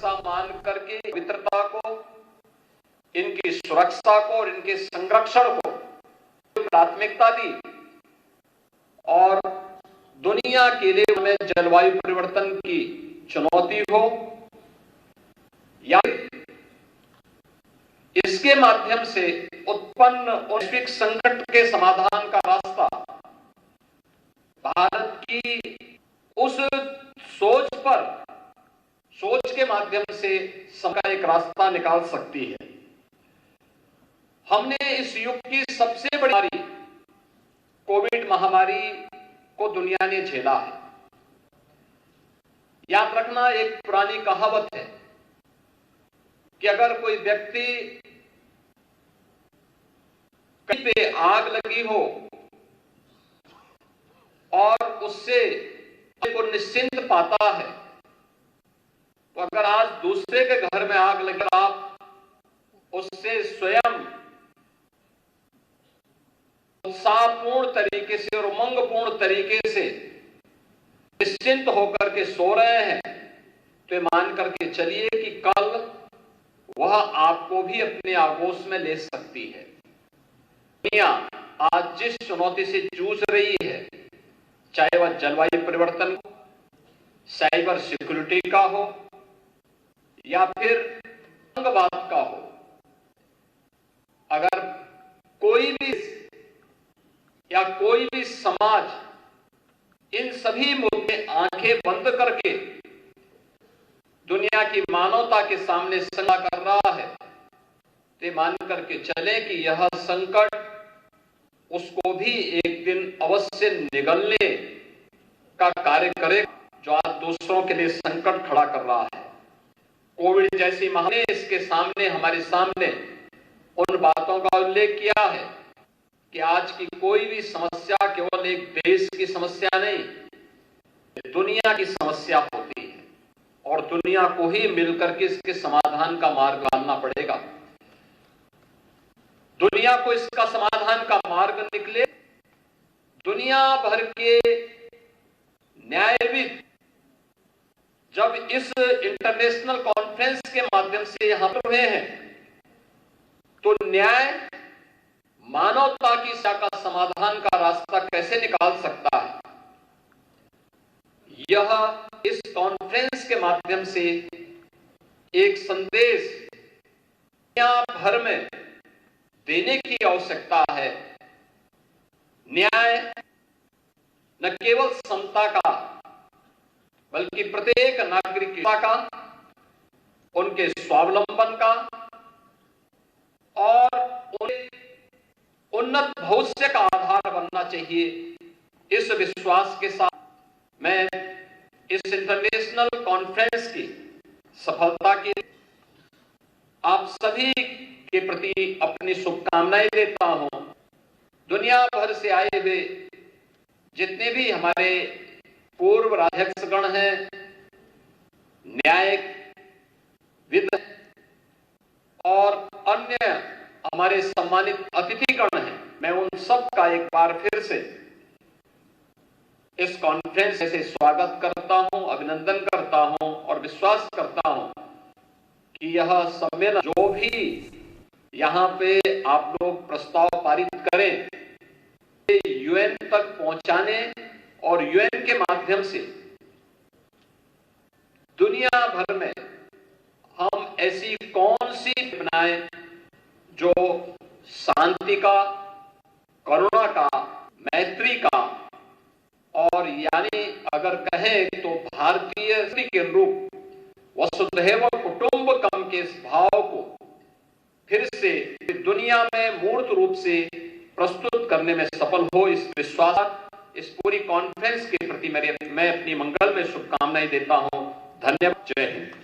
हिस्सा मान करके पवित्रता को, इनकी सुरक्षा को और इनके संरक्षण को प्राथमिकता दी और दुनिया के लिए हमें जलवायु परिवर्तन की चुनौती हो या इसके माध्यम से उत्पन्न वैश्विक संकट के समाधान का रास्ता भारत की उस सोच के माध्यम से सबका एक रास्ता निकाल सकती है। हमने इस युग की सबसे बड़ी बीमारी कोविड महामारी को दुनिया ने झेला है। याद रखना, एक पुरानी कहावत है कि अगर कोई व्यक्ति कहीं पे आग लगी हो और उससे को निश्चिंत पाता है, तो अगर आज दूसरे के घर में आग लगी, आप उससे स्वयं उत्साहपूर्ण तरीके से और उमंगपूर्ण तरीके से निश्चिंत होकर के सो रहे हैं, तो मान करके चलिए कि कल वह आपको भी अपने आगोश में ले सकती है। दुनिया आज जिस चुनौती से जूझ रही है, चाहे वह जलवायु परिवर्तन, साइबर सिक्योरिटी का हो या फिर आतंकवाद का हो, अगर कोई भी समाज इन सभी मुद्दे आंखें बंद करके दुनिया की मानवता के सामने संघर्ष कर रहा है, तो मान करके चले कि यह संकट उसको भी एक दिन अवश्य निगलने का कार्य करेगा, जो आज दूसरों के लिए संकट खड़ा कर रहा है। कोविड जैसी महामारी इसके सामने, हमारे सामने उन बातों का उल्लेख किया है कि आज की कोई भी समस्या केवल एक देश की समस्या नहीं, दुनिया की समस्या होती है और दुनिया को ही मिलकर के इसके समाधान का मार्ग लाना पड़ेगा। दुनिया को इसका समाधान का मार्ग निकले। दुनिया भर के न्यायविद जब इस इंटरनेशनल कॉन्फ्रेंस के माध्यम से यहां पर हुए हैं, तो न्याय मानवता की का समाधान का रास्ता कैसे निकाल सकता है, यह इस कॉन्फ्रेंस के माध्यम से एक संदेश दुनिया भर में देने की आवश्यकता है। न्याय न केवल समता का, बल्कि प्रत्येक नागरिक का, उनके स्वावलंबन का और उन्नत भविष्य का आधार बनना चाहिए। इस विश्वास के साथ मैं इस इंटरनेशनल कॉन्फ्रेंस की सफलता के आप सभी के प्रति अपनी शुभकामनाएं देता हूं। दुनिया भर से आए हुए जितने भी हमारे पूर्व राजक्षगण हैं, न्यायविद और अन्य हमारे सम्मानित अतिथिगण हैं, मैं उन सब का एक बार फिर से इस कॉन्फ्रेंस से स्वागत करता हूं, अभिनंदन करता हूं और विश्वास करता हूं कि यह सम्मेलन जो भी यहां पे आप लोग प्रस्ताव पारित करें, यूएन तक पहुंचाने और यूएन के माध्यम से दुनिया भर में हम ऐसी कौन सी बनाएं जो शांति का, करुणा का, मैत्री का और यानी अगर कहें तो भारतीय के अनुरूप वसुधैव कुटुंबकम के इस भाव को फिर से दुनिया में मूर्त रूप से प्रस्तुत करने में सफल हो, इस विश्वास, इस पूरी कॉन्फ्रेंस के प्रति मैं अपनी मंगल में शुभकामनाएं देता हूं। धन्यवाद। जय हिंद।